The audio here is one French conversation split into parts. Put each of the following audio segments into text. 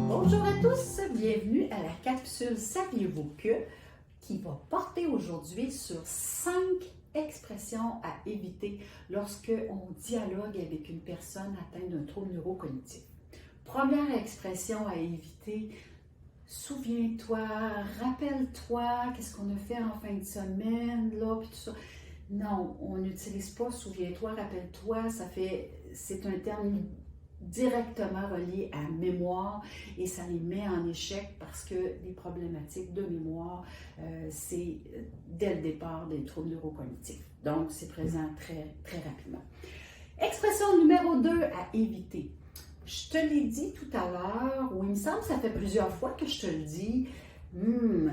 Bonjour à tous, bienvenue à la capsule Saviez-vous que qui va porter aujourd'hui sur 5 expressions à éviter lorsque on dialogue avec une personne atteinte d'un trouble neurocognitif. Première expression à éviter: souviens-toi, rappelle-toi, qu'est-ce qu'on a fait en fin de semaine, là, puis tout ça. Non, on n'utilise pas souviens-toi, rappelle-toi, c'est un terme directement relié à mémoire et ça les met en échec parce que les problématiques de mémoire, c'est dès le départ des troubles neurocognitifs. Donc, c'est présent très, très rapidement. Expression numéro 2 à éviter. Je te l'ai dit tout à l'heure, ou il me semble que ça fait plusieurs fois que je te le dis,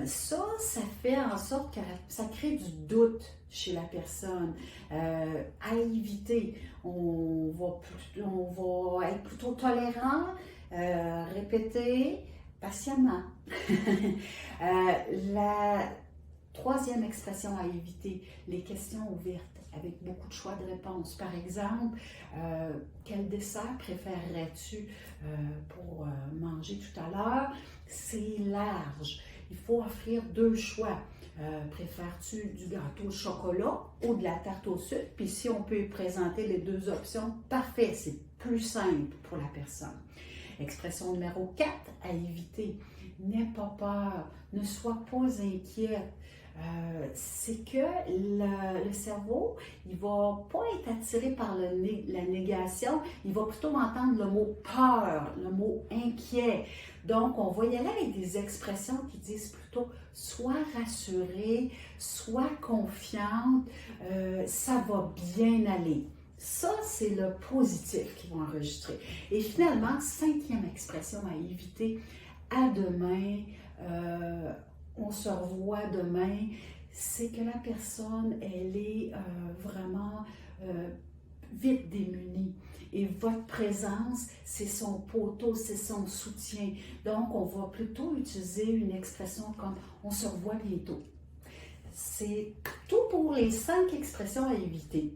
ça fait en sorte que ça crée du doute chez la personne. À éviter, on va être plutôt tolérant, répéter patiemment. La troisième expression à éviter: les questions ouvertes avec beaucoup de choix de réponses. Par exemple, quel dessert préférerais-tu pour manger tout à l'heure? C'est large. Il faut offrir 2 choix. Préfères-tu du gâteau au chocolat ou de la tarte au sucre? Puis si on peut présenter les 2 options, parfait, c'est plus simple pour la personne. Expression numéro 4 à éviter: n'aie pas peur, ne sois pas inquiète. C'est que le cerveau, il ne va pas être attiré par la négation, il va plutôt entendre le mot peur, le mot inquiet. Donc, on va y aller avec des expressions qui disent plutôt sois rassurée, sois confiante, ça va bien aller. Ça, c'est le positif qu'ils vont enregistrer. Et finalement, 5e expression à éviter: à demain, on se revoit demain. C'est que la personne, elle est vraiment vite démunie. Et votre présence, c'est son poteau, c'est son soutien. Donc, on va plutôt utiliser une expression comme on se revoit bientôt. C'est tout pour les 5 expressions à éviter.